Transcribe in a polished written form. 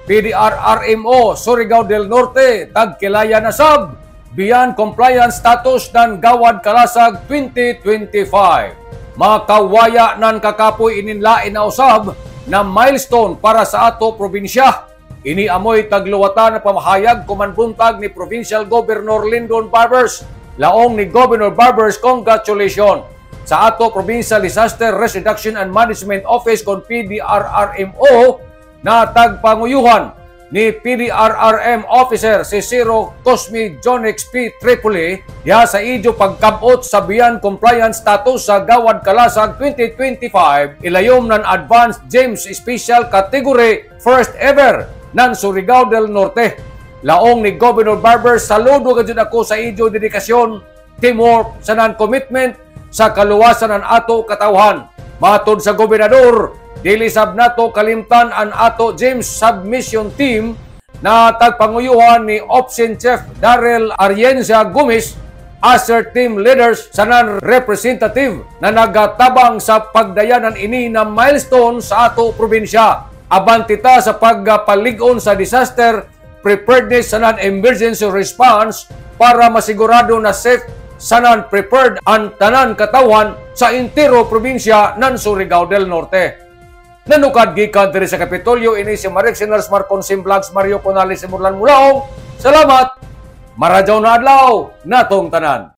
PDRRMO Surigao del Norte tagkilaya na sab beyond compliance status ng Gawad Kalasag 2025. Makawaya nan kakapoy ininlain na usab na milestone para sa ato probinsya. Ini amoy tagluwatan na pamahayag kumanbuntag ni Provincial Governor Lyndon Barbers. Laong ni Governor Barbers, congratulations sa ato Provincial Disaster Risk Reduction and Management Office kon PDRRMO na tagpanguyuhan ni PDRRM Officer si Ciro Cosme Jonix P. Tripoli ya sa idyo pagkabot sa beyond compliance status sa Gawad Kalasag 2025 ilayom ng Advanced James Special Category first ever ng Surigao del Norte. Laong ni Governor Barbers, saludo kadyon ako sa idyo dedikasyon, teamwork, sa non-commitment sa kaluwasan ng ato katawhan. Matod sa gobernador, dilisab nato kalimtan ang ato James Submission Team na tagpanguyuhan ni Opsin Chief Darrell Arienza Gomez as their team leaders sa non-representative na nagatabang sa pagdayanan ini na milestone sa ato probinsya. Abantita sa pagpalig-on sa disaster preparedness sa non-emergency response para masigurado na safe sa non-prepared ang tanan katawan sa intero probinsya ng Surigao del Norte. Nanukad gikan diri sa Kapitolyo ini si Marek Sinars Marcon Vlogs Mario Conales Murlan Mulaong. Salamat. Marajaw na adlaw natong tanan.